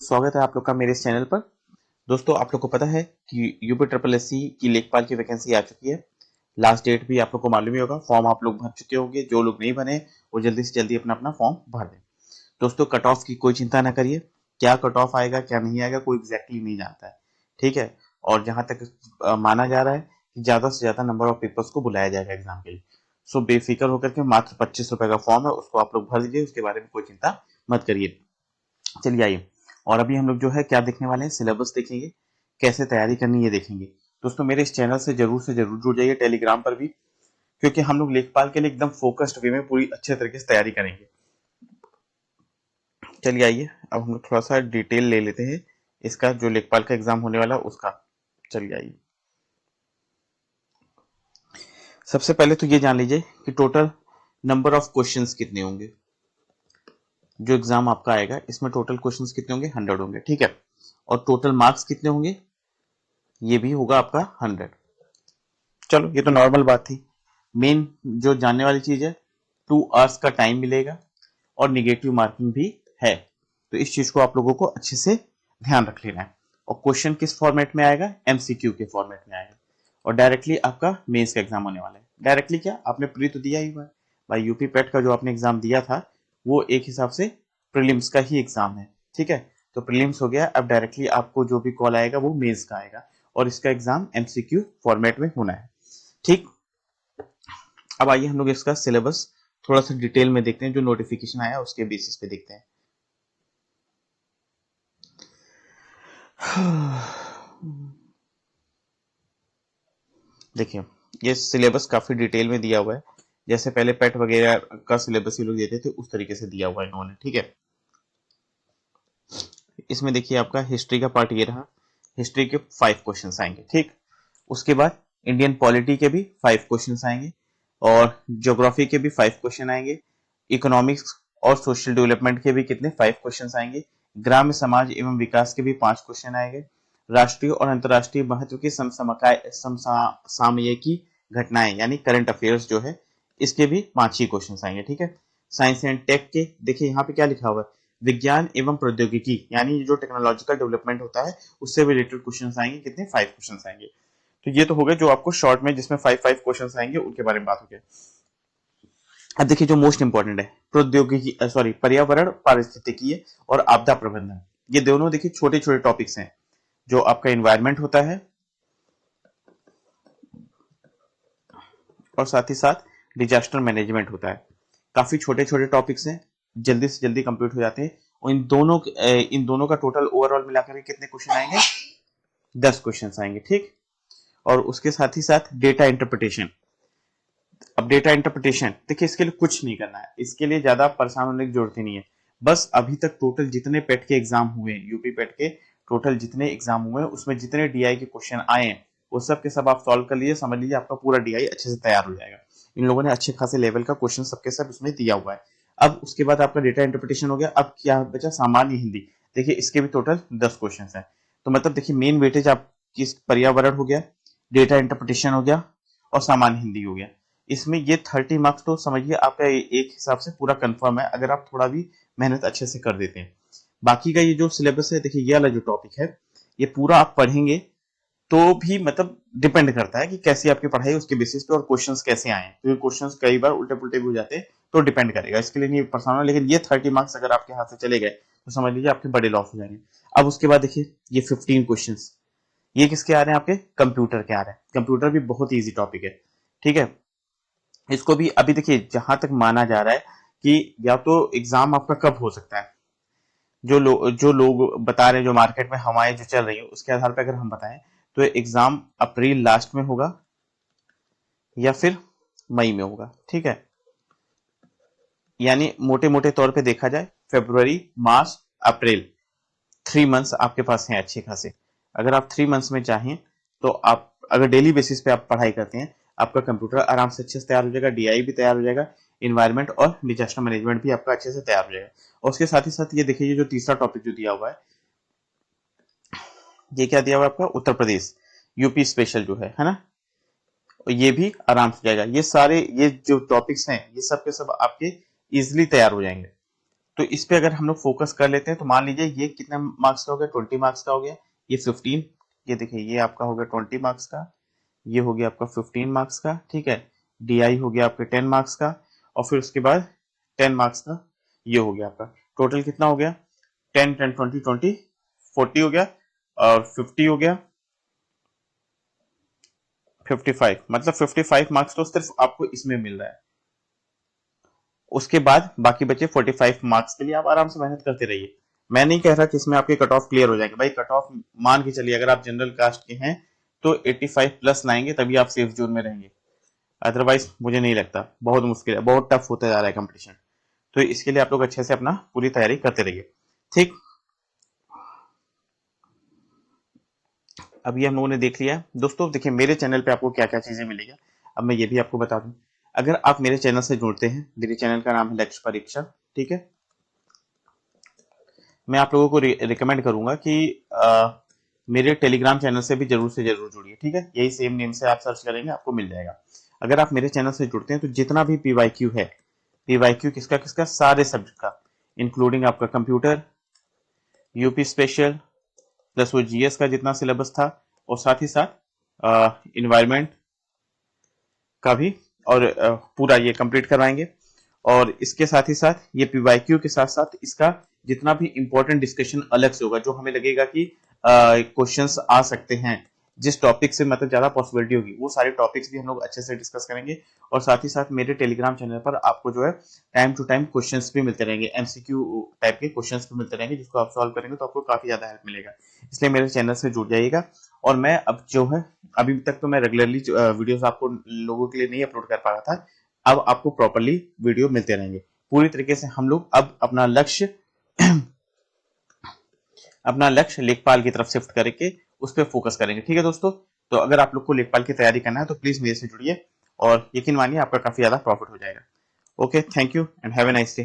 स्वागत है आप लोग का मेरे इस चैनल पर। दोस्तों, आप लोग को पता है कि यूपी ट्रिपल एस सी की लेखपाल की वैकेंसी आ चुकी है। लास्ट डेट भी आप लोग को मालूम ही होगा। फॉर्म आप लोग भर चुके होंगे। जो लोग नहीं भरे वो जल्दी से जल्दी अपना अपना फॉर्म भर दें। दोस्तों, कट ऑफ की कोई चिंता ना करिए। क्या कट ऑफ आएगा क्या नहीं आएगा कोई एग्जैक्टली नहीं जानता है। ठीक है। और जहां तक माना जा रहा है कि ज्यादा से ज्यादा नंबर ऑफ पेपर्स को बुलाया जाएगा एग्जाम के लिए। सो बेफिक्र होकर के मात्र 25 रुपए का फॉर्म है, उसको आप लोग भर दीजिए। उसके बारे में कोई चिंता मत करिए। चलिए आइए। और अभी हम लोग जो है क्या देखने वाले हैं, सिलेबस देखेंगे, कैसे तैयारी करनी है ये देखेंगे। दोस्तों, मेरे इस चैनल से जरूर जुड़ जाइए, टेलीग्राम पर भी, क्योंकि हम लोग लेखपाल के लिए एकदम फोकस्ड वे में पूरी अच्छे तरीके से तैयारी करेंगे। चलिए आइए, अब हम लोग थोड़ा सा डिटेल ले लेते हैं इसका, जो लेखपाल का एग्जाम होने वाला उसका। चलिए आइए, सबसे पहले तो ये जान लीजिए कि टोटल नंबर ऑफ क्वेश्चंस कितने होंगे। जो एग्जाम आपका आएगा इसमें टोटल क्वेश्चंस कितने होंगे, 100 होंगे। ठीक है। और टोटल मार्क्स कितने होंगे, ये भी होगा आपका 100। चलो, ये तो नॉर्मल बात थी। मेन जो जानने वाली चीज है, 2 आवर्स का टाइम मिलेगा और निगेटिव मार्किंग भी है। तो इस चीज को आप लोगों को अच्छे से ध्यान रख लेना है। और क्वेश्चन किस फॉर्मेट में आएगा, एमसीक्यू के फॉर्मेट में आएगा। और डायरेक्टली आपका मेंस का एग्जाम होने वाला है। डायरेक्टली क्या, आपने प्री तो दिया ही हुआ है भाई। यूपी पेट का जो आपने एग्जाम दिया था वो एक हिसाब से प्रीलिम्स का ही एग्जाम है। ठीक है। तो प्रीलिम्स हो गया, अब डायरेक्टली आपको जो भी कॉल आएगा वो मेंस का आएगा। और इसका एग्जाम एमसीक्यू फॉर्मेट में होना है। ठीक। अब आइए हम लोग इसका सिलेबस थोड़ा सा डिटेल में देखते हैं। जो नोटिफिकेशन आया उसके बेसिस पे देखते हैं। देखिए, ये सिलेबस काफी डिटेल में दिया हुआ है। जैसे पहले पेट वगैरह का सिलेबस ये लोग देते थे उस तरीके से दिया हुआ है इन्होंने। ठीक है। इसमें देखिए आपका हिस्ट्री का पार्ट ये रहा। हिस्ट्री के 5 क्वेश्चंस आएंगे। ठीक। उसके बाद इंडियन पॉलिटी के भी 5 क्वेश्चंस आएंगे। और ज्योग्राफी के भी 5 क्वेश्चन आएंगे। इकोनॉमिक्स और सोशल डेवलपमेंट के भी कितने 5 क्वेश्चंस आएंगे। ग्राम्य समाज एवं विकास के भी 5 क्वेश्चन आएंगे। राष्ट्रीय और अंतरराष्ट्रीय महत्व की समसामयिकी घटनाएं यानी करंट अफेयर्स जो है, इसके भी 5 ही क्वेश्चन आएंगे। ठीक है। साइंस एंड टेक के देखिए यहाँ पे क्या लिखा हुआ है, विज्ञान एवं प्रौद्योगिकी यानी जो टेक्नोलॉजिकल डेवलपमेंट होता है उससे रिलेटेड क्वेश्चन आएंगे। कितने, 5 क्वेश्चन आएंगे। तो ये तो हो गए जो आपको शॉर्ट में, जिसमें 5 क्वेश्चन आएंगे उनके बारे में बात हो गई। अब देखिए जो मोस्ट इंपॉर्टेंट है, प्रौद्योगिकी सॉरी पर्यावरण पारिस्थितिकी और आपदा प्रबंधन। ये दोनों देखिए छोटे छोटे टॉपिक्स हैं। जो आपका इन्वायरमेंट होता है और साथ ही साथ डिजास्टर मैनेजमेंट होता है। काफी छोटे छोटे टॉपिक्स हैं, जल्दी से जल्दी कंप्लीट हो जाते हैं। और इन दोनों का टोटल ओवरऑल मिलाकर के कितने क्वेश्चन आएंगे, 10 क्वेश्चन आएंगे। ठीक। और उसके साथ ही साथ डेटा इंटरप्रिटेशन। अब डेटा इंटरप्रिटेशन देखिए, इसके लिए कुछ नहीं करना है, इसके लिए ज्यादा परेशान होने की जरूरत ही नहीं है। बस अभी तक टोटल जितने पेट के एग्जाम हुए हैं, यूपी पेट के टोटल जितने एग्जाम हुए हैं उसमें जितने डीआई के क्वेश्चन आए हैं वो सब के सब आप सॉल्व कर लीजिए। समझ लीजिए आपका पूरा डीआई अच्छे से तैयार हो जाएगा। इन लोगों ने अच्छे खासे लेवल का क्वेश्चन सबके सब इसमें दिया हुआ है। अब उसके बाद आपका डेटा इंटरप्रिटेशन हो गया। अब क्या बचा, सामान्य हिंदी। देखिए इसके भी टोटल 10 क्वेश्चन है। तो मतलब देखिए मेन वेटेज आपकी पर्यावरण हो गया, डेटा इंटरप्रिटेशन हो गया और सामान्य हिंदी हो गया। इसमें ये 30 मार्क्स तो समझिए आपका एक हिसाब से पूरा कंफर्म है, अगर आप थोड़ा भी मेहनत अच्छे से कर देते हैं। बाकी का ये जो सिलेबस है, देखिए ये वाला जो टॉपिक है ये पूरा आप पढ़ेंगे तो भी मतलब डिपेंड करता है कि कैसी आपकी पढ़ाई उसके बेसिस पे और क्वेश्चंस कैसे आए हैं। क्योंकि क्वेश्चंस कई बार उल्टे पुल्टे भी हो जाते हैं, तो डिपेंड करेगा। इसके लिए नहीं परेशान हो, लेकिन ये 30 मार्क्स अगर आपके हाथ से चले गए तो समझ लीजिए आपके बड़े लॉस हो जाएंगे। अब उसके बाद देखिए ये 15 क्वेश्चन, ये किसके आ रहे हैं, आपके कंप्यूटर के आ रहे हैं। कंप्यूटर भी बहुत ईजी टॉपिक है। ठीक है। इसको भी अभी देखिए जहां तक माना जा रहा है कि या तो एग्जाम आपका कब हो सकता है, जो लोग बता रहे हैं, जो मार्केट में हवाएं जो चल रही है उसके आधार पर अगर हम बताएं तो एग्जाम अप्रैल लास्ट में होगा या फिर मई में होगा। ठीक है। यानी मोटे मोटे तौर पे देखा जाए फरवरी मार्च अप्रैल, 3 मंथ्स आपके पास हैं अच्छे खासे। अगर आप 3 मंथ्स में चाहें तो आप अगर डेली बेसिस पे आप पढ़ाई करते हैं, आपका कंप्यूटर आराम से अच्छे से तैयार हो जाएगा, डीआई भी तैयार हो जाएगा, इन्वायरमेंट और डिजास्टर मैनेजमेंट भी आपका अच्छे से तैयार हो जाएगा। और उसके साथ ही साथ ये देखिए जो तीसरा टॉपिक जो दिया हुआ है, ये क्या दिया हुआ है आपका, उत्तर प्रदेश यूपी स्पेशल जो है ना, ये भी आराम से जाएगा। ये सारे ये जो टॉपिक्स हैं ये सब के सब आपके इजिली तैयार हो जाएंगे। तो इस पे अगर हम लोग फोकस कर लेते हैं तो मान लीजिए ये कितने मार्क्स का हो गया, 20 मार्क्स का हो गया, ये 15, ये देखिए ये आपका हो गया 20 मार्क्स का, ये हो गया आपका 15 मार्क्स का, ठीक है। डीआई हो गया आपके 10 मार्क्स का, और फिर उसके बाद 10 मार्क्स का ये हो गया आपका। टोटल कितना हो गया, 10 10 20 20 40 हो गया, और 50 हो गया 55, मतलब 55 मार्क्स तो सिर्फ आपको इसमें मिल रहा है। उसके बाद बाकी बचे 45 मार्क्स के लिए आप आराम से मेहनत करते रहिए। मैं नहीं कह रहा कि इसमें आपके कट ऑफ क्लियर हो जाएंगे भाई, कट ऑफ मान के चलिए अगर आप जनरल कास्ट के हैं तो 85 प्लस लाएंगे तभी आप सेफ जोन में रहेंगे, अदरवाइज मुझे नहीं लगता, बहुत मुश्किल है, बहुत टफ होता जा रहा है कंपटीशन। तो इसके लिए आप लोग अच्छे से अपना पूरी तैयारी करते रहिए, ठीक। अभी हम लोगों ने देख लिया दोस्तों, देखिए मेरे चैनल पे आपको क्या क्या चीजें मिलेगी, अब मैं ये भी आपको बता दूं। अगर आप मेरे चैनल से जुड़ते हैं, मेरे चैनल का नाम है लक्ष्य परीक्षा, ठीक है। मैं आप लोगों को रिकमेंड करूंगा कि मेरे टेलीग्राम चैनल से भी जरूर से जरूर जुड़िए, ठीक है। यही सेम नेम से आप सर्च करेंगे आपको मिल जाएगा। अगर आप मेरे चैनल से जुड़ते हैं तो जितना भी पीवाईक्यू है, पीवाईक्यू किसका किसका, सारे सब्जेक्ट का, इंक्लूडिंग आपका कंप्यूटर, यूपी स्पेशल, प्लस वो जीएस का जितना सिलेबस था, और साथ ही साथ इन्वायरमेंट का भी, और पूरा ये कंप्लीट करवाएंगे। और इसके साथ ही साथ ये पीवाईक्यू के साथ साथ इसका जितना भी इंपॉर्टेंट डिस्कशन अलग से होगा, जो हमें लगेगा कि क्वेश्चंस आ सकते हैं, जिस टॉपिक से मतलब ज्यादा पॉसिबिलिटी होगी, वो सारे टॉपिक्स भी हम लोग अच्छे से डिस्कस करेंगे। और साथ ही साथ मेरे टेलीग्राम चैनल पर आपको जो है टाइम टू टाइम क्वेश्चंस भी मिलते रहेंगे, एमसीक्यू टाइप के क्वेश्चंस भी मिलते रहेंगे, जिसको आप सॉल्व करेंगे तो आपको काफी ज्यादा हेल्प मिलेगा। इसलिए मेरे चैनल से जुड़ जाइएगा। और मैं अब जो है, अभी तक तो मैं रेगुलरली वीडियोस आपको लोगों के लिए नहीं अपलोड कर पा रहा था, अब आपको प्रॉपरली वीडियो मिलते रहेंगे। पूरी तरीके से हम लोग अब अपना लक्ष्य लेखपाल की तरफ शिफ्ट करके उस पर फोकस करेंगे, ठीक है दोस्तों। तो अगर आप लोग को लेखपाल की तैयारी करना है तो प्लीज मेरे से जुड़िए, और यकीन मानिए आपका काफी ज्यादा प्रॉफिट हो जाएगा। Okay, thank you and have a nice day.